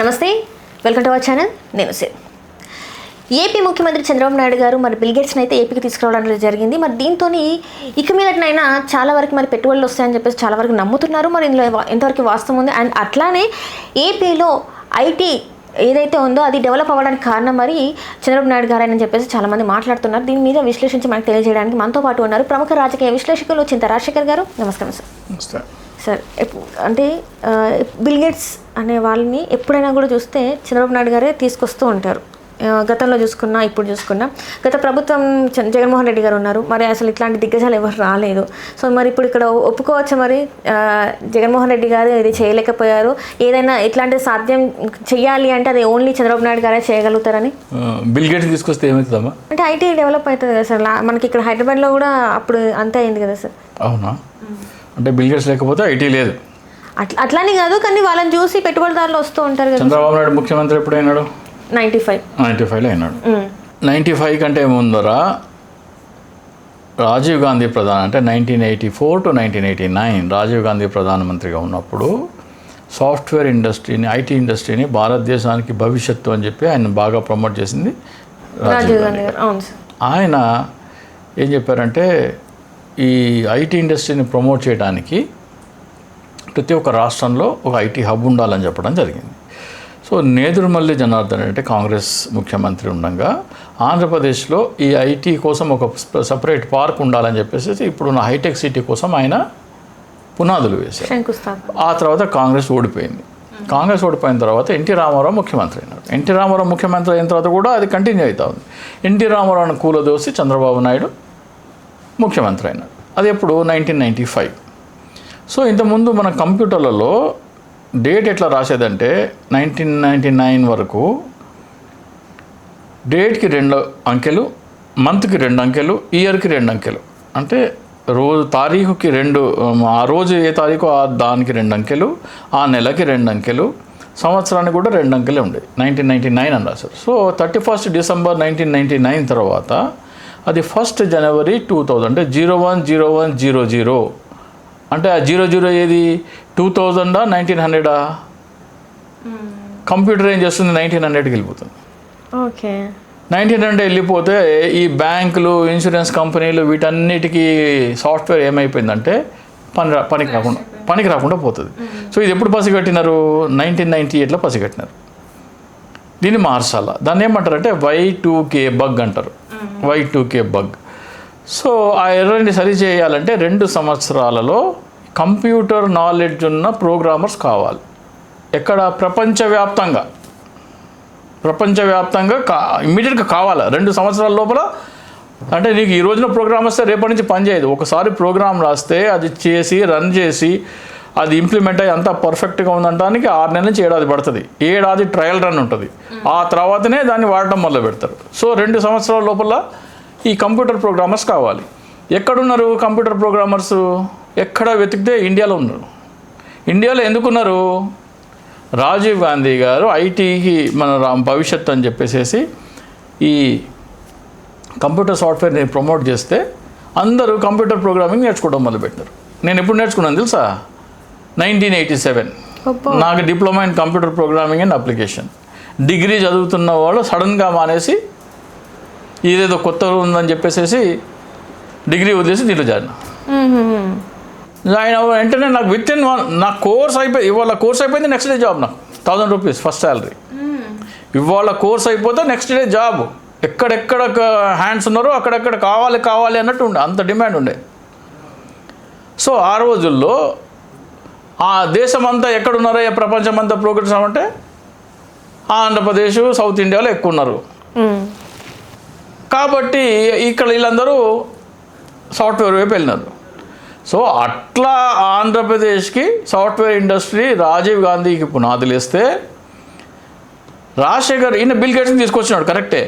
నమస్తే, welcome to our channel. నేను save. AP ముఖ్యమంత్రి చంద్రబాబు నాయుడు గారు మరి బిల్ గేట్స్ని అయితే ఏపీకి తీసుకురావడం జరిగింది. మరి దీంతో ఇక మీదటైనా చాలా వరకు మరి పెట్టుబడులు వస్తాయని చెప్పేసి చాలా వరకు నమ్ముతున్నారు. మరి ఇందులో ఎంతవరకు వాస్తవం ఉంది అండ్ అట్లానే ఏపీలో ఐటీ ఏదైతే ఉందో అది డెవలప్ అవ్వడానికి కారణం మరి చంద్రబాబు నాయుడు గారు అని చెప్పేసి చాలామంది మాట్లాడుతున్నారు. దీని మీద విశ్లేషించి మనకు తెలియజేయడానికి మనతో పాటు ఉన్నారు ప్రముఖ రాజకీయ విశ్లేషకులు చింత రాజశేఖర్ గారు. నమస్కారం సార్. సార్, అంటే బిల్ గేట్స్ అనే వాళ్ళని ఎప్పుడైనా కూడా చూస్తే చంద్రబాబు నాయుడు గారే తీసుకొస్తూ ఉంటారు. గతంలో చూసుకున్నా, ఇప్పుడు చూసుకున్నా, గత ప్రభుత్వం జగన్మోహన్ రెడ్డి గారు ఉన్నారు. మరి అసలు ఇట్లాంటి దిగ్గజాలు ఎవరు రాలేదు. సో మరి ఇప్పుడు ఇక్కడ ఒప్పుకోవచ్చు, మరి జగన్మోహన్ రెడ్డి గారు ఇది చేయలేకపోయారు, ఏదైనా ఇట్లాంటి సాధ్యం చెయ్యాలి అంటే అది ఓన్లీ చంద్రబాబు నాయుడు గారే చేయగలుగుతారని. బిల్ గేట్స్ తీసుకొస్తే ఏమవుతుందమ్మా? అంటే ఐటీ డెవలప్ అవుతుంది కదా సార్. మనకి ఇక్కడ హైదరాబాద్లో కూడా అప్పుడు అంతే అయింది కదా సార్. అవునా? అంటే బిల్ గేట్స్ లేకపోతే ఐటీ లేదు అట్లానే కాదు, కానీ వాళ్ళని చూసి పెట్టుబడిదారులు వస్తూ ఉంటారు కదా. చంద్రబాబు నాయుడు ముఖ్యమంత్రి ఎప్పుడు అయినాడు? 95లో అయినాడు. 95 కంటే ముందర రాజీవ్ గాంధీ అంటే 1984 to 1989 రాజీవ్ గాంధీ ప్రధానమంత్రిగా ఉన్నప్పుడు సాఫ్ట్వేర్ ఇండస్ట్రీని, ఐటీ ఇండస్ట్రీని భారతదేశానికి భవిష్యత్తు అని చెప్పి ఆయన బాగా ప్రమోట్ చేసింది రాజీవ్ గాంధీ గారు. ఆయన ఏం చెప్పారంటే ఈ ఐటీ ఇండస్ట్రీని ప్రమోట్ చేయడానికి ప్రతి ఒక్క రాష్ట్రంలో ఒక ఐటీ హబ్ ఉండాలని చెప్పడం జరిగింది. సో నేదురుమల్లి జనార్దన్ అంటే కాంగ్రెస్ ముఖ్యమంత్రి ఉండగా ఆంధ్రప్రదేశ్లో ఈ ఐటీ కోసం ఒక సపరేట్ పార్క్ ఉండాలని చెప్పేసి ఇప్పుడున్న హైటెక్ సిటీ కోసం ఆయన పునాదులు వేశారు. ఆ తర్వాత కాంగ్రెస్ ఓడిపోయింది. కాంగ్రెస్ ఓడిపోయిన తర్వాత ఎన్టీ రామారావు ముఖ్యమంత్రి అయినాడు. ఎన్టీ రామారావు ముఖ్యమంత్రి అయిన తర్వాత కూడా అది కంటిన్యూ అవుతా ఉంది. ఎన్టీ రామారావును కూలదోసి చంద్రబాబు నాయుడు ముఖ్యమంత్రి అయినాడు. అది ఎప్పుడు 1995. సో ఇంతకుముందు మన కంప్యూటర్లలో డేట్ ఎట్లా రాసేదంటే 1999 వరకు డేట్కి 2 అంకెలు, మంత్కి 2 అంకెలు, ఇయర్కి 2 అంకెలు. అంటే రోజు తారీఖుకి 2, ఆ రోజు ఏ తారీఖు దానికి 2 అంకెలు, ఆ నెలకి 2 అంకెలు, సంవత్సరానికి కూడా 2 అంకెలే ఉండేవి. 1999 అని రాశారు. సో 31 డిసెంబర్ 1999 తర్వాత అది 1 జనవరి 2000 అంటే 010100 అంటే ఆ 00 ఏది 2000 1900 కంప్యూటర్ ఏం చేస్తుంది 1900కి వెళ్ళిపోతుంది. ఓకే, 1900 వెళ్ళిపోతే ఈ బ్యాంకులు, ఇన్సూరెన్స్ కంపెనీలు వీటన్నిటికీ సాఫ్ట్వేర్ ఏమైపోయిందంటే పనికి రాకుండా పోతుంది. సో ఇది ఎప్పుడు పసిగట్టినారు? 1998లో పసిగట్టినారు. దీన్ని మార్చాల. దాన్ని ఏమంటారంటే Y2K బగ్ అంటారు. Y2K bug. సో ఆ ఎర్రని సరి చేయాలంటే 2 సంవత్సరాలలో కంప్యూటర్ నాలెడ్జ్ ఉన్న ప్రోగ్రామర్స్ కావాలి. ఎక్కడ? ప్రపంచవ్యాప్తంగా ఇమ్మీడియట్గా కావాలి 2 సంవత్సరాల లోపల. అంటే నీకు ఈ రోజున ప్రోగ్రామ్ వస్తే రేపటి నుంచి పనిచేయదు. ఒకసారి ప్రోగ్రామ్ రాస్తే అది చేసి రన్ చేసి అది ఇంప్లిమెంట్ అయ్యి అంతా పర్ఫెక్ట్గా ఉందనడానికి 6 నెలల నుంచి 7 ఏడాది పడుతుంది. 7 ఏడాది ట్రయల్ రన్ ఉంటుంది. ఆ తర్వాతనే దాన్ని వాడటం మొదలు పెడతారు. సో 2 సంవత్సరాల లోపల ఈ కంప్యూటర్ ప్రోగ్రామర్స్ కావాలి. ఎక్కడున్నారు కంప్యూటర్ ప్రోగ్రామర్స్? ఎక్కడ వెతికితే ఇండియాలో ఉన్నారు. ఇండియాలో ఎందుకున్నారు? రాజీవ్ గాంధీ గారు ఐటీకి మన భవిష్యత్తు అని చెప్పేసి ఈ కంప్యూటర్ సాఫ్ట్వేర్ని ప్రమోట్ చేస్తే అందరూ కంప్యూటర్ ప్రోగ్రామింగ్ నేర్చుకోవడం మొదలుపెట్టారు. నేను ఎప్పుడు నేర్చుకున్నాను తెలుసా? 1987 నాకు diploma in computer programming and application. Degree చదువుతున్న వాళ్ళు సడన్గా మానేసి ఇదేదో కొత్త ఉందని చెప్పేసి డిగ్రీ వదిలేసి దీంట్లో జాయిన్ వెంటనే నాకు విత్-ఇన్ నా కోర్స్ అయిపోయి ఇవాళ కోర్స్ అయిపోయింది, నెక్స్ట్ డే జాబ్. నాకు 1000 రూపీస్ ఫస్ట్ శాలరీ. ఇవాళ కోర్స్ అయిపోతే నెక్స్ట్ డే జాబ్. ఎక్కడెక్కడ హ్యాండ్స్ ఉన్నారో అక్కడెక్కడ కావాలి అన్నట్టు ఉండే, అంత డిమాండ్ ఉండే. సో ఆ రోజుల్లో ఆ దేశం అంతా ఎక్కడున్నారో ప్రపంచం అంతా ప్రోగ్రెస్ అవ్వంటే ఆంధ్రప్రదేశ్, సౌత్ ఇండియాలో ఎక్కువ ఉన్నారు. కాబట్టి ఇక్కడ వీళ్ళందరూ సాఫ్ట్వేర్ వైపు వెళ్ళినారు. సో అట్లా ఆంధ్రప్రదేశ్కి సాఫ్ట్వేర్ ఇండస్ట్రీ రాజీవ్ గాంధీకి పునాదులు వేస్తే రాజశేఖర్ ఈయన బిల్ గేట్స్ని తీసుకొచ్చినాడు, కరెక్టే.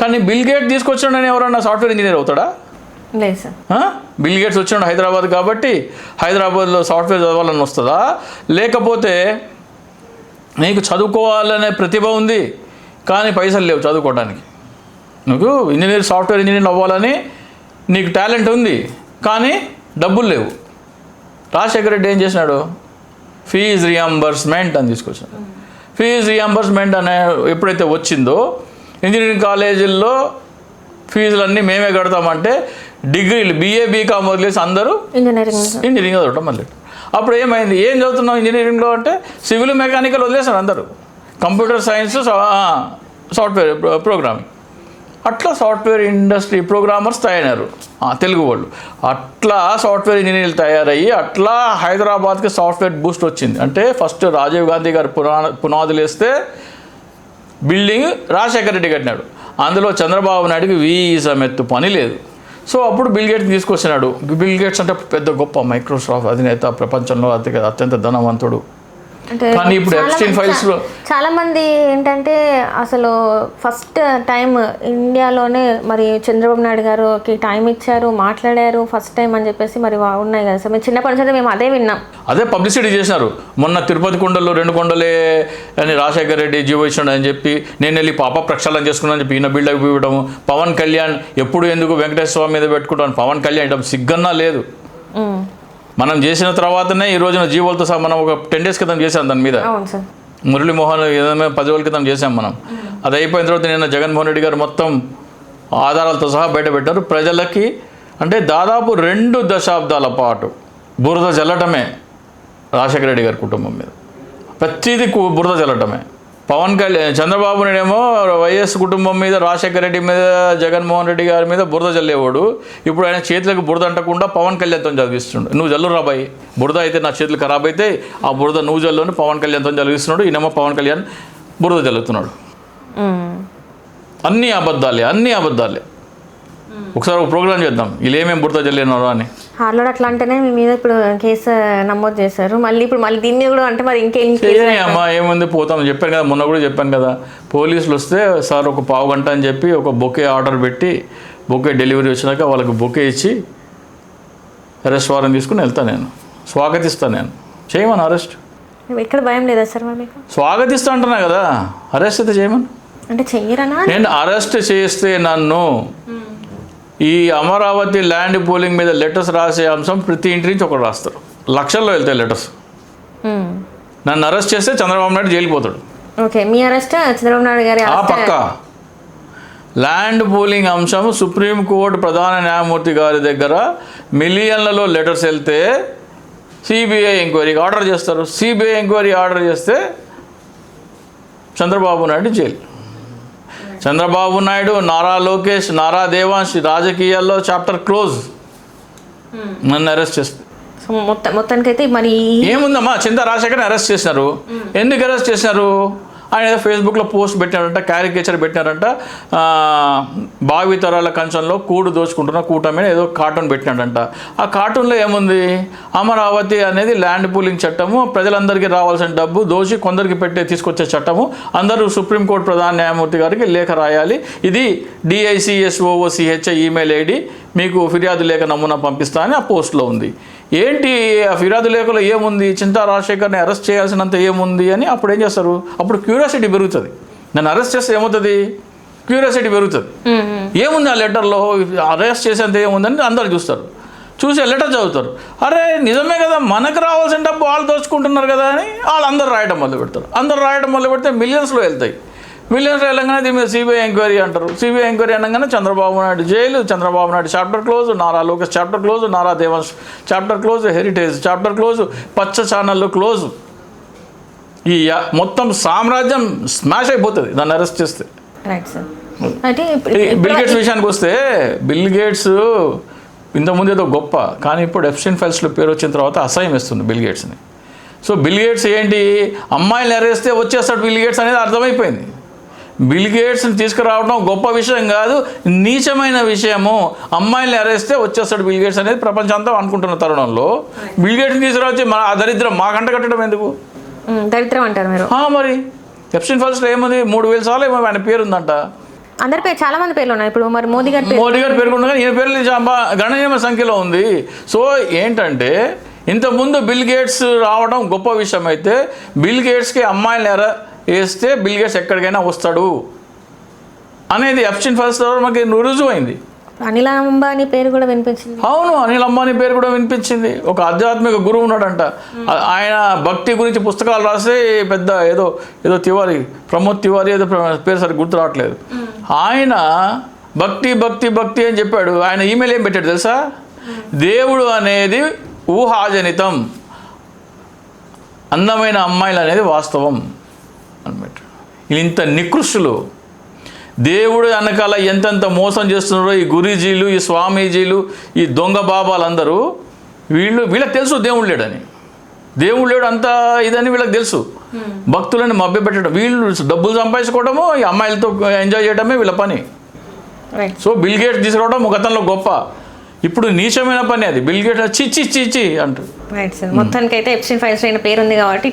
కానీ బిల్ గేట్ తీసుకొచ్చినాడని ఎవరన్నా సాఫ్ట్వేర్ ఇంజనీర్ అవుతాడా? లేదు సార్. బిల్ గేట్స్ వచ్చినాడు హైదరాబాద్ కాబట్టి హైదరాబాద్లో సాఫ్ట్వేర్ చదవాలని వస్తుందా? లేకపోతే నీకు చదువుకోవాలనే ప్రతిభ ఉంది కానీ పైసలు లేవు చదువుకోవడానికి. నువ్వు సాఫ్ట్వేర్ ఇంజనీర్ అవ్వాలని నీకు టాలెంట్ ఉంది కానీ డబ్బులు లేవు. రాజశేఖర రెడ్డి ఏం చేసినాడు? ఫీజ్ రియంబర్స్మెంట్ అని తీసుకొచ్చాడు. ఫీజు రియంబర్స్మెంట్ అనే ఎప్పుడైతే వచ్చిందో ఇంజనీరింగ్ కాలేజీల్లో ఫీజులన్నీ మేమే కడతామంటే డిగ్రీలు BA BCom వదిలేసి అందరూ ఇంజనీరింగ్ చదవటం మళ్ళీ. అప్పుడు ఏమైంది, ఏం చదువుతున్నాం ఇంజనీరింగ్లో అంటే సివిల్ మెకానికల్ వదిలేసారు అందరూ, కంప్యూటర్ సైన్స్ సాఫ్ట్వేర్ ప్రోగ్రామింగ్. అట్లా సాఫ్ట్వేర్ ఇండస్ట్రీ ప్రోగ్రామర్స్ తయారయ్యారు తెలుగు వాళ్ళు. అట్లా సాఫ్ట్వేర్ ఇంజనీర్లు తయారయ్యి అట్లా హైదరాబాద్కి సాఫ్ట్వేర్ బూస్ట్ వచ్చింది. అంటే ఫస్ట్ రాజీవ్ గాంధీ గారు పునాదులు వేస్తే బిల్డింగ్ రాజశేఖర రెడ్డి కట్టినాడు. అందులో చంద్రబాబు నాయుడుకి వీసమెత్తు పని లేదు. సో అప్పుడు బిల్ గేట్స్ తీసుకొచ్చినాడు. బిల్ గేట్స్ అంటే పెద్ద గొప్ప మైక్రోసాఫ్ట్ అధినేత, ప్రపంచంలో అత్యంత ధనవంతుడు. కానీ ఇప్పుడు ఎప్స్టీన్ ఫైల్స్లో చాలా మంది ఏంటంటే అసలు ఫస్ట్ టైం ఇండియాలోనే మరి చంద్రబాబు నాయుడు గారుకి టైం ఇచ్చారు, మాట్లాడారు ఫస్ట్ టైం అని చెప్పేసి మరి ఉన్నాయి కదా సార్. మేము చిన్నప్పటి నుంచి మేము అదే విన్నాం, అదే పబ్లిసిటీ చేసినారు. మొన్న తిరుపతి కొండల్లో 2 కొండలే అని రాజశేఖర రెడ్డి జీవో ఇచ్చాడు అని చెప్పి నేను వెళ్ళి పాప ప్రక్షాళన చేసుకున్నాను చెప్పి ఈయన బిల్డప్ ఇవ్వడము. పవన్ కళ్యాణ్ ఎప్పుడు ఎందుకు వెంకటేశ్వర స్వామి మీద పెట్టుకుంటాను, పవన్ కళ్యాణ్ ఇవ్వడం సిగ్గన్నా లేదు. మనం చేసిన తర్వాతనే ఈ రోజున జీవోలతో సహా మనం ఒక 10 days క్రితం చేసాం దాని మీద. మురళీమోహన్ ఏదైనా 10 రోజుల క్రితం చేసాం మనం. అది అయిపోయిన తర్వాత నిన్న జగన్మోహన్ రెడ్డి గారు మొత్తం ఆధారాలతో సహా బయట పెట్టారు. ప్రజలకి అంటే దాదాపు 2 దశాబ్దాల పాటు బురద జల్లటమే రాజశేఖర రెడ్డి గారి కుటుంబం మీద, ప్రతిదీ బురద జల్లటమే. పవన్ కళ్యాణ్ చంద్రబాబు నాయుడు ఏమో వైఎస్ కుటుంబం మీద, రాజశేఖర రెడ్డి మీద, జగన్మోహన్ రెడ్డి గారి మీద బురద జల్లేవాడు. ఇప్పుడు ఆయన చేతులకు బురద అంటకుండా పవన్ కళ్యాణ్తో చదివిస్తుండు. నువ్వు జల్లు రాబాయి, బురద అయితే నా చేతులు ఖరాబ్ అయితే ఆ బురద నువ్వు జల్లుని పవన్ కళ్యాణ్తో చదివిస్తున్నాడు. ఈయనేమో పవన్ కళ్యాణ్ బురద జల్లుతున్నాడు. అన్నీ అబద్ధాలే. ఒకసారి ఒక ప్రోగ్రామ్ చేద్దాం వీళ్ళు ఏమేమి బురద జల్లినారో అని. హార్లోడ్ అట్లా అంటేనే మీ మీద ఇప్పుడు కేసు నమోదు చేశారు. మళ్ళీ దీని మీద కూడా అంటే మరి ఇంకేం అమ్మా ఏముంది పోతాం చెప్పాను కదా, మొన్న కూడా చెప్పాను కదా. పోలీసులు వస్తే సార్ ఒక పావు గంట అని చెప్పి ఒక బొకే ఆర్డర్ పెట్టి బొకే డెలివరీ వచ్చినాక వాళ్ళకి బొకే ఇచ్చి అరెస్ట్ వారెంట్ తీసుకుని వెళ్తాను, నేను స్వాగతిస్తాను. నేను చేయమని అరెస్ట్ ఎక్కడ భయం లేదా సార్ మరి మీకు? స్వాగతిస్తా అంటున్నా కదా, అరెస్ట్ అయితే చేయమని. అంటే చెయ్యరనా? నేను అరెస్ట్ చేస్తే నన్ను ఈ అమరావతి ల్యాండ్ పూలింగ్ మీద లెటర్స్ రాసే అంశం ప్రతి ఇంటి నుంచి ఒకటి రాస్తారు, లక్షల్లో వెళ్తాయి లెటర్స్. నన్ను అరెస్ట్ చేస్తే చంద్రబాబు నాయుడు జైలుకి పోతాడు. ఓకే, మీ అరెస్ట్ చంద్రబాబు నాయుడు గారి పక్క. ల్యాండ్ పూలింగ్ అంశం సుప్రీంకోర్టు ప్రధాన న్యాయమూర్తి గారి దగ్గర మిలియన్లలో లెటర్స్ వెళ్తే సిబిఐ ఎంక్వైరీకి ఆర్డర్ చేస్తారు. సిబిఐ ఎంక్వైరీ ఆర్డర్ చేస్తే చంద్రబాబు నాయుడు జైలు. చంద్రబాబు నాయుడు, నారా లోకేష్, నారా దేవాంశ్ రాజకీయాల్లో చాప్టర్ క్లోజ్. నన్ను అరెస్ట్ చేస్తే మొత్తానికైతే మరి ఏముందమ్మా, చింతా రాజశేఖర్ని అరెస్ట్ చేసినారు. ఎందుకు అరెస్ట్ చేసినారు? ఆయన ఏదో ఫేస్బుక్లో పోస్ట్ పెట్టినారంట, క్యారికేచర్ పెట్టినారంట, భావితరాల కంచంలో కూడు దోచుకుంటున్న కూటమి ఏదో కార్టూన్ పెట్టినాడంట. ఆ కార్టూన్లో ఏముంది, అమరావతి అనేది ల్యాండ్ పూలింగ్ చట్టము, ప్రజలందరికీ రావాల్సిన డబ్బు దోచి కొందరికి తీసుకొచ్చే చట్టము, అందరూ సుప్రీంకోర్టు ప్రధాన న్యాయమూర్తి గారికి లేఖ రాయాలి, ఇది DICSOOCH ఈమెయిల్ ID, మీకు ఫిర్యాదు లేఖ నమూనా పంపిస్తా అని ఆ పోస్ట్లో ఉంది. ఏంటి ఆ ఫిర్యాదు లేఖలో ఏముంది, చింతా రాజశేఖర్ని అరెస్ట్ చేయాల్సినంత ఏముంది అని అప్పుడు ఏం చేస్తారు, అప్పుడు క్యూరియాసిటీ పెరుగుతుంది. నన్ను అరెస్ట్ చేస్తే ఏమవుతుంది, క్యూరియాసిటీ పెరుగుతుంది. ఏముంది ఆ లెటర్లో, అరెస్ట్ చేసేంత ఏముందని అందరు చూస్తారు. చూసి ఆ లెటర్ చదువుతారు, అరే నిజమే కదా, మనకు రావాల్సిన డబ్బు వాళ్ళు దోచుకుంటున్నారు కదా అని వాళ్ళందరూ రాయడం మొదలు పెడతారు. అందరూ రాయడం మొదలు పెడితే మిలియన్స్లో వెళ్తాయి. మిలియన్స్లో వెళ్ళగానే దీని మీద సిబిఐ ఎంక్వైరీ అంటారు. సిబిఐ ఎంక్వైరీ అనగానే Chandrababu Naidu jail, Chandrababu Naidu chapter close, Nara Lokesh chapter close, Nara Devansh chapter close, heritage chapter close, పచ్చ ఛానళ్ళు క్లోజ్. ఈ మొత్తం సామ్రాజ్యం స్మాష్ అయిపోతుంది దాన్ని అరెస్ట్ చేస్తే. బిల్ గేట్స్ విషయానికి వస్తే, బిల్ గేట్స్ ఇంతకుముందు ఏదో గొప్ప, కానీ ఇప్పుడు ఎప్స్టీన్ ఫైల్స్లో పేరు వచ్చిన తర్వాత అసహ్యం వేస్తుంది బిల్ గేట్స్ని. సో బిల్ గేట్స్ ఏంటి, అమ్మాయిలు అరేస్తే వచ్చేస్తాడు బిల్ గేట్స్ అనేది అర్థమైపోయింది. బిల్ గేట్స్ని తీసుకురావడం గొప్ప విషయం కాదు, నీచమైన విషయము. అమ్మాయిల్ని అరేస్తే వచ్చేస్తాడు బిల్ గేట్స్ అనేది ప్రపంచంతో అనుకుంటున్న తరుణంలో బిల్ గేట్స్ని తీసుకురావచ్చి మన ఆ దరిద్రం మా కంట కట్టడం ఎందుకు, దరిద్రం అంటారు మీరు? మరి ఎప్స్టీన్ ఫైల్స్లో ఏముంది, 3000 సార్లు ఏమో ఆయన పేరు ఉందంట. అందరి పేరు, చాలా మంది పేర్లు ఉన్నాయి. ఇప్పుడు మరి మోదీ గారి పేరు ఉండగా ఈయన పేర్లు గణనీయమైన సంఖ్యలో ఉంది. సో ఏంటంటే ఇంతకుముందు బిల్ గేట్స్ రావడం గొప్ప విషయం అయితే, బిల్ గేట్స్కి అమ్మాయిలు వేస్తే బిల్ గేట్స్ ఎక్కడికైనా వస్తాడు అనేది ఎప్స్టీన్ ఫైల్స్ ద్వారా మనకి రుజువైంది. అనిల్ అంబానీ పేరు కూడా వినిపించింది. అవును, అనిల్ అంబానీ పేరు కూడా వినిపించింది. ఒక ఆధ్యాత్మిక గురువు ఉన్నాడంట, ఆయన భక్తి గురించి పుస్తకాలు రాస్తే పెద్ద ఏదో ఏదో తివారీ, ప్రమోద్ తివారీ ఏదో పేరు సరిగ్గా గుర్తు రావట్లేదు. ఆయన భక్తి భక్తి భక్తి అని చెప్పాడు. ఆయన ఈమెయిల్ ఏం పెట్టాడు తెలుసా? దేవుడు అనేది ఊహాజనితం, అందమైన అమ్మాయిలు అనేది వాస్తవం అని పెట్టాడు. ఇంత నికృష్టులు, దేవుడు వెనకాల ఎంతెంత మోసం చేస్తున్నారో ఈ గురీజీలు, ఈ స్వామీజీలు, ఈ దొంగ బాబాలందరూ, వీళ్ళకి తెలుసు దేవుడు లేడని, దేవుడు లేడు అంత ఇదని వీళ్ళకి తెలుసు. భక్తులని మభ్యపెట్టడం, వీళ్ళు డబ్బులు సంపాదించుకోవడము, ఈ అమ్మాయిలతో ఎంజాయ్ చేయడమే వీళ్ళ పని. సో బిల్ గేట్స్ తీసుకురావడం గతంలో గొప్ప, ఇప్పుడు నీచమైన పని అది. బిల్ గేట్స్ చిచ్చి అంటారు. రైట్ సార్, మొత్తానికి అయితే ఎప్స్టైన్ ఫైల్స్ అయిన పేరు ఉంది కాబట్టి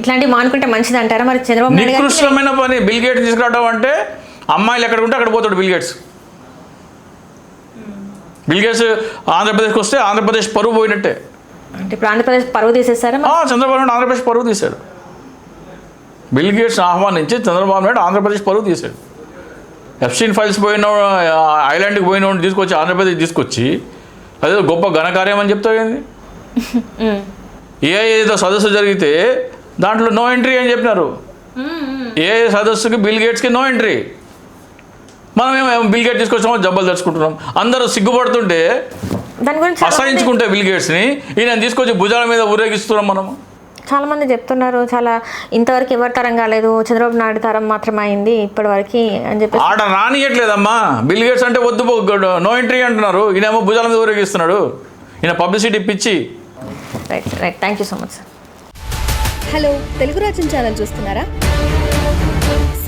ఇట్లాంటి మానుకుంటే మంచిది అంటారా? మరి చంద్రబాబు నాయుడు గారు నికృష్టమైన పని బిల్ గేట్స్ తీసుకురావడం అంటే. అమ్మాయిలు ఎక్కడ ఉంటే అక్కడ పోతాడు బిల్ గేట్స్. బిల్ గేట్స్ ఆంధ్రప్రదేశ్కి వస్తే ఆంధ్రప్రదేశ్ పరువు పోయినట్టే. అంటే ఇప్పుడు ఆంధ్రప్రదేశ్ పరువు తీసేస్తారా? చంద్రబాబు నాయుడు ఆంధ్రప్రదేశ్ పరువు తీశాడు. బిల్ గేట్స్ ఆహ్వానించి చంద్రబాబు నాయుడు ఆంధ్రప్రదేశ్ పరువు తీశాడు. ఎప్స్టైన్ ఫైల్స్ పోయిన ఐలాండ్కి పోయిన తీసుకొచ్చి ఆంధ్రప్రదేశ్ తీసుకొచ్చి అదే గొప్ప ఘనకార్యం అని చెప్తావేంది? ఏదో సదస్సు జరిగితే దాంట్లో నో ఎంట్రీ అని చెప్పినారు. ఏ సదస్సుకి బిల్ గేట్స్కి నో ఎంట్రీ. మనమేమో బిల్ గేట్ తీసుకొచ్చామో జబ్బలు తెచ్చుకుంటున్నాం. అందరూ సిగ్గుపడుతుంటే దాని గురించి అసహించుకుంటే బిల్ గేట్స్ని ఈయన తీసుకొచ్చి భుజాల మీద ఊరేగిస్తున్నాం మనము. చాలా మంది చెప్తున్నారు, చాలా ఇంతవరకు ఎవరి తరం కాలేదు, చంద్రబాబు నాయుడు తరం మాత్రమే అయింది ఇప్పటివరకు అని చెప్పి. ఆడ రానియట్లేదమ్మా. బిల్ గేట్స్ అంటే వద్దు నో ఎంట్రీ అంటున్నారు, ఈయనేమో భుజాల మీద ఊరేగిస్తున్నాడు. ఈయన పబ్లిసిటీ పిచ్చి. Right thank you so much sir. Hello, Telugu రాజ్యం ఛానల్ చూస్తున్నారా?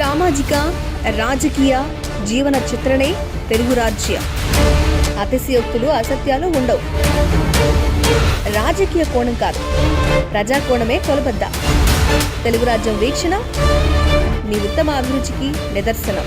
సామాజిక, రాజకీయ, జీవన చిత్రణే తెలుగు రాజ్యం. అతిశయోక్తులు, అసత్యాలు ఉండవు. రాజకీయ కోణం కాదు, ప్రజా కోణమే కొలబద్ద. తెలుగు రాజ్యం వీక్షణ మీ ఉత్తమ అభిరుచికి నిదర్శనం.